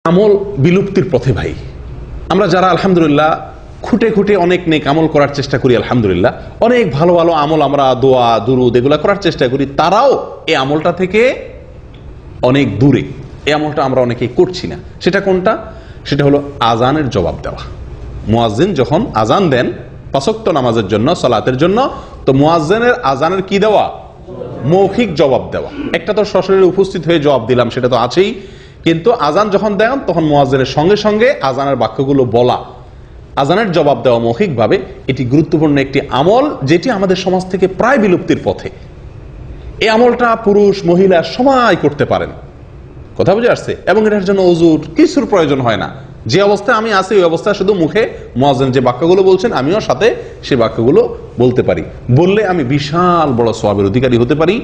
আমল বিলুপ্তির পথে ভাই। আমরা যারা আলহামদুলিল্লাহ খুঁটে খুঁটে অনেক নেক আমল করার চেষ্টা করি, আলহামদুলিল্লাহ অনেক ভালো ভালো আমল আমরা দোয়া দুরুদ এগুলা করার চেষ্টা করি, তারাও এই আমলটা থেকে অনেক দূরে। এই আমলটা আমরা অনেকেই করছি না। সেটা কোনটা? সেটা হলো আজানের জবাব দেওয়া। মুয়াজ্জিন যখন আজান দেন ৫ ওয়াক্ত নামাজের জন্য, সালাতের জন্য, তো মুয়াজ্জিনের আজানের কি দেওয়া? মৌখিক জবাব দেওয়া। একটা তো সশরীরে উপস্থিত হয়ে জবাব দিলাম, সেটা তো আছেই, কিন্তু আজান যখন দেন তখন মুয়াজ্জিনের সঙ্গে সঙ্গে আজানের বাক্যগুলো বলা, আজানের জবাব দেওয়া মৌখিকভাবে, এটি গুরুত্বপূর্ণ একটি আমল যেটি আমাদের সমাজ থেকে প্রায় বিলুপ্তির পথে। এই আমলটা পুরুষ মহিলা সবাই করতে পারেন, কথা বুঝে আসছে? এবং এটার জন্য ওযুর কিছুর প্রয়োজন হয় না। যে অবস্থায় আমি আছি ওই অবস্থায় শুধু মুখে মুয়াজ্জিন যে বাক্যগুলো বলছেন আমিও সাথে সেই বাক্যগুলো বলতে পারি। বললে আমি বিশাল বড় সওয়াবের অধিকারী হতে পারি।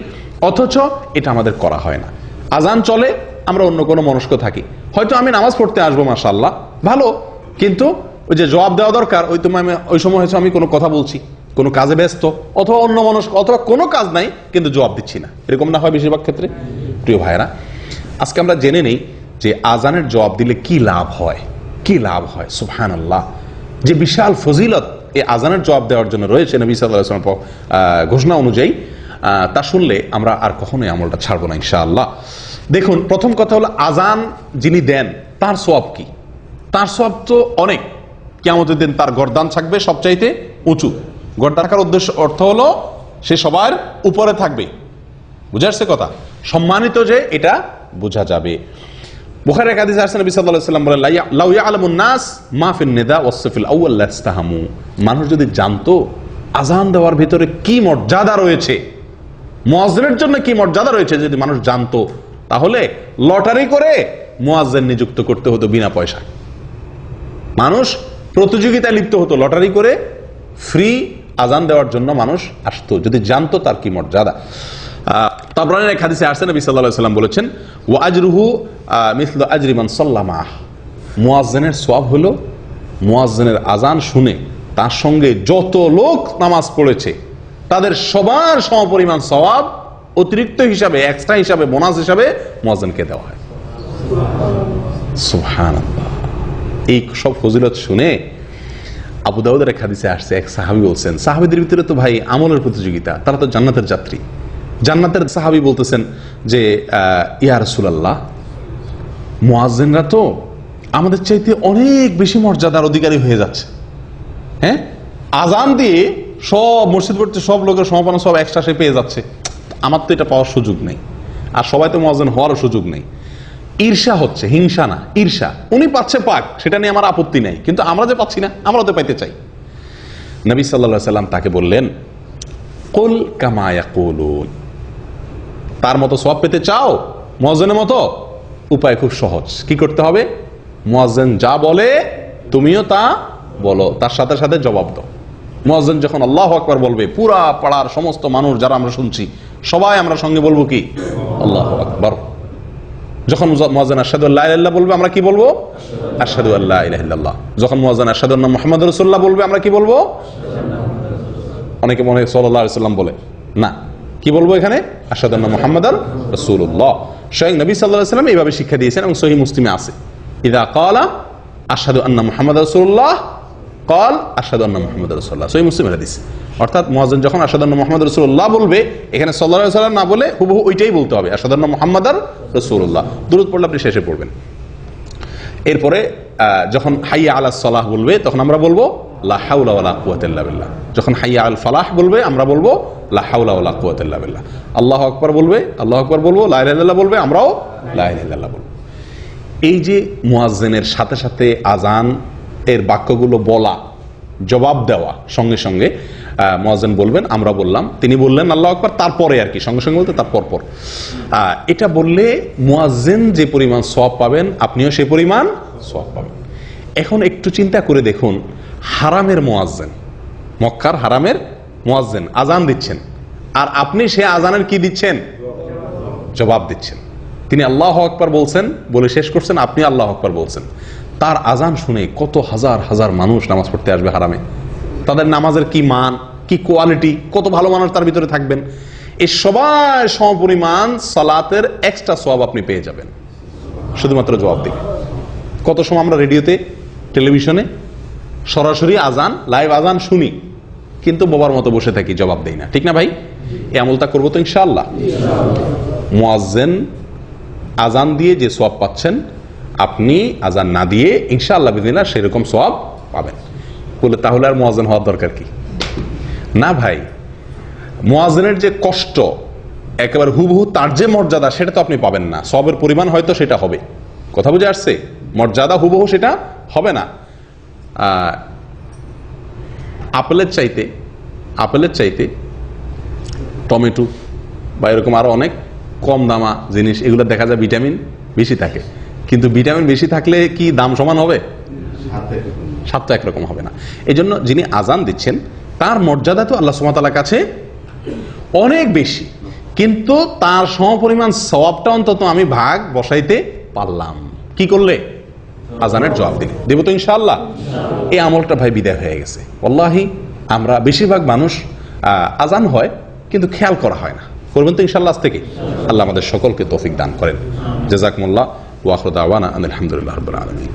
অথচ এটা আমাদের করা হয় না। আজান চলে, আমরা অন্য কোনো মনস্ক থাকি। হয়তো আমি নামাজ পড়তে আসবো, মাশাআল্লাহ ভালো, কিন্তু ওই যে জবাব দেওয়া দরকার ওই সময় হয়তো আমি কোনো কথা বলছি, কোনো কাজে ব্যস্ত, অথবা অন্য মনস্ক, অথবা কোনো কাজ নাই কিন্তু জবাব দিচ্ছি না। এরকম না হয় বেশিরভাগ ক্ষেত্রে? প্রিয় ভাইরা, আজকে আমরা জেনে নেই যে আজানের জবাব দিলে কি লাভ হয়, কি লাভ হয়। সুবহানাল্লাহ, যে বিশাল ফজিলত এই আজানের জবাব দেওয়ার জন্য রয়েছে নবী সাল্লাল্লাহু আলাইহি ওয়াসাল্লাম ঘোষণা অনুযায়ী, তা শুনলে আমরা আর কখনোই আমলটা ছাড়বো না ইনশাআল্লাহ। দেখুন, প্রথম কথা হলো আজান যিনি দেন তার সওয়াব কি? তার সওয়াব তো অনেক। কিয়ামতের দিন তার গর্দান থাকবে সবচাইতে উঁচু। গর্দান থাকার অর্থ হলো সে সবার উপরে থাকবে। বুঝা আসছে কথা? সম্মানিত যে, এটা বোঝা যাবে। বুখারীর এক হাদিসে আসছে নবী সাল্লাল্লাহু আলাইহি ওয়াসাল্লাম বলেন, লাউ ইয়ালামুন নাস মা ফিন নিদা ওয়াস সাফিল আউয়াল লাস্তাহামু। মানুষ যদি জানতো আজান দেওয়ার ভিতরে কি মর্যাদা রয়েছে, মুয়াজ্জিনের জন্য কি মর্যাদা রয়েছে, যদি মানুষ জানতো তাহলে লটারি করে মুয়াজ্জিন নিযুক্ত করতে হতো বিনা পয়সায়। মানুষ প্রতিযোগিতায় লিপ্ত হতো, লটারি করে ফ্রি আজান দেওয়ার জন্য মানুষ আসতো, যদি জানতো তার কি মর্যাদা। তাবরানীর এক হাদিসে আসছে নবী সাল্লাল্লাহু আলাইহি ওয়াসাল্লাম বলেছেন, ওয়া আজরুহু মিসলু আজরি মান সাল্লামা। মুয়াজ্জিনের সওয়াব হলো মুয়াজ্জিনের আজান শুনে তার সঙ্গে যত লোক নামাজ পড়েছে তাদের সবার সমপরিমাণ সওয়াব অতিরিক্ত হিসাবে, এক্সট্রা হিসাবে, বোনাস হিসাবে মুয়াজ্জিনকে দেওয়া হয়। সুবহানাল্লাহ। এই সব ফজিলত শুনে আবু দাউদের এক হাদিসে আসছে, এক সাহাবী বলছেন, সাহাবীদের ভিতরে তো ভাই আমলের প্রতিযোগিতা, তারা তো জান্নাতের যাত্রী। জান্নাতের সাহাবী বলতেছেন যে, ইয়া রাসূলুল্লাহ, মুয়াজ্জিনরা তো আমাদের চাইতে অনেক বেশি মর্যাদার অধিকারী হয়ে যাচ্ছে। হ্যাঁ, আজান দিয়ে সব মসজিদ পড়তে সব লোকের সমাপনা সব এক্সট্রা সে পেয়ে যাচ্ছে, আমার তো এটা পাওয়ার সুযোগ নেই। আর সবাই তো মুয়াজ্জিন হওয়ারও সুযোগ নেই। ঈর্ষা হচ্ছে, হিংসা না, ঈর্ষা। উনি পাচ্ছে পাক, সেটা নিয়ে আমার আপত্তি নাই, কিন্তু আমরা যে পাচ্ছি না, আমরা তো পাইতে চাই। নবী সাল্লাল্লাহু আলাইহি ওয়াসাল্লাম তাকে বললেন, কুল কামা ইয়াকুলুন। তার মতো সওয়াব পেতে চাও মুয়াজ্জিনের মতো? উপায় খুব সহজ। কি করতে হবে? মুয়াজ্জিন যা বলে তুমিও তা বলো, তার সাথে সাথে জবাব দাও। মুয়াজ্জিন যখন আল্লাহু আকবার বলবে, পুরা পাড়ার সমস্ত মানুষ যারা আমরা শুনছি সবাই আমরা সঙ্গে বলবো কি? আল্লাহু আকবার। যখন মুয়াজ্জিন আশহাদু আল্লা ইলাহা ইল্লাল্লাহ বলবে, আমরা কি বলবো? আশহাদু আল্লা ইলাহা ইল্লাল্লাহ। যখন মুয়াজ্জিন আশহাদু আন্না মুহাম্মাদুর রাসূলুল্লাহ বলবে, আমরা কি বলবো? অনেকে মনে হয় সাল্লাল্লাহু আলাইহি ওয়াসাল্লাম বলে, না, কি বলবো এখানে? আশহাদু আন্না মুহাম্মাদার রাসূলুল্লাহ। স্বয়ং নবী সাল্লাল্লাহু আলাইহি ওয়াসাল্লাম এইভাবে শিক্ষা দিয়েছেন এবং সহিহ মুসলিমে আছে, ইযা ক্বালা আশহাদু আন্না মুহাম্মাদার রাসূলুল্লাহ ক্বাল আশহাদু আন্না মুহাম্মাদার রাসূলুল্লাহ। সহিহ মুসলিমের হাদিস। অর্থাৎ মুয়াজ্জিন যখন আশহাদু আন্না মুহাম্মাদার রাসূলুল্লাহ বলবে, এখানে সাল্লাল্লাহু আলাইহি ওয়াসাল্লাম না বলে হুবহু ওইটাই বলতে হবে, আশহাদু আন্না মুহাম্মাদার রাসূলুল্লাহ। দুরূদ পড়লে আপনি শেষে পড়বেন। এরপরে যখন হাইয়া আলাস সালাহ বলবে, তখন আমরা বলবো লা হাওলা ওয়ালা কুওয়াতা ইল্লা বিল্লাহ। যখন হাইয়া আল ফালাহ বলবে, আমরা বলবো লা হাওলা ওয়ালা কুওয়াতা ইল্লা বিল্লাহ। আল্লাহু আকবার বলবে, আল্লাহু আকবার বলবো, লা ইলাহা ইল্লাল্লাহ বলবে, আমরাও লা ইলাহা ইল্লাল্লাহ বলবো। এই যে মুয়াজ্জিনের সাথে সাথে আজান এর বাক্যগুলো বলা, জবাব দেওয়া, সঙ্গে সঙ্গে মুয়াজ্জিন বলবেন, আমরা বললাম, তিনি বললেন আল্লাহু আকবার, তারপরে আর কি, সঙ্গে সঙ্গে বলতে তার পরপর। এটা বললে মুয়াজ্জিন যে পরিমাণ সওয়াব পাবেন, আপনিও সেই পরিমাণ সওয়াব পাবেন। এখন একটু চিন্তা করে দেখুন, হারামের মুয়াজ্জিন, মক্কার হারামের মুয়াজ্জিন আজান দিচ্ছেন, আর আপনি সে আজানের কি দিচ্ছেন? জবাব দিচ্ছেন। তিনি আল্লাহু আকবার বলছেন, বলে শেষ করছেন, আপনি আল্লাহু আকবার বলছেন। তার আজান শুনে কত হাজার হাজার মানুষ নামাজ পড়তে আসবে হারামে। তাদের নামাজের কি মান, কি কোয়ালিটি, কত ভালো মানুষ তার ভিতরে থাকবেন। এই সবাই সমপরিমাণ সালাতের এক্সট্রা সওয়াব আপনি পেয়ে যাবেন, শুধুমাত্র জবাব দিবেন। কত সময় আমরা রেডিওতে, টেলিভিশনে সরাসরি আজান, লাইভ আজান শুনি, কিন্তু বোবার মতো বসে থাকি, জবাব দেই না। ঠিক না ভাই? এই আমলটা করবো তো ইনশাআল্লাহ। মুয়াজ্জিন আজান দিয়ে যে সওয়াব পাচ্ছেন, আপনি আজান না দিয়ে ইনশাআল্লাহ বিদিনা সেরকম সওয়াব পাবেন। বলে তাহলে আর মুয়াজ্জিন হওয়ার দরকার কি? না ভাই, মুয়াজ্জিনের যে কষ্ট, একেবারে হুবহু তার যে মর্যাদা, সেটা তো আপনি পাবেন না। সওয়াবের পরিমাণ হয়তো সেটা হবে, কথা বুঝে আসছে? মর্যাদা হুবহু সেটা হবে না। আপেলের চাইতে টমেটো বা এরকম আরো অনেক কম দামা জিনিস, এগুলো দেখা যায় ভিটামিন বেশি থাকে, কিন্তু ভিটামিন বেশি থাকলে কি দাম সমান হবে? স্বাদ তো একরকম হবে না। এই জন্য যিনি আজান দিচ্ছেন তার মর্যাদা তো আল্লাহ সুবহানাহু ওয়া তাআলার কাছে অনেক বেশি, কিন্তু তার সমপরিমাণ সওয়াবটা অন্তত আমি ভাগ বসাইতে পারলাম। কি করলে? আজানের জবাব দিলে। দেব তো ইনশাআল্লাহ। এই আমলটা ভাই বিদায় হয়ে গেছে। ওয়াল্লাহি আমরা বেশিরভাগ মানুষ আজান হয় কিন্তু খেয়াল করা হয় না। করবেন তো ইনশাআল্লাহ আজ থেকে। আল্লাহ আমাদের সকলকে তৌফিক দান করেন। জাযাকুমুল্লাহ ওয়া আখিরু দাওয়ানা আলহামদুলিল্লাহি রাব্বিল আলামিন।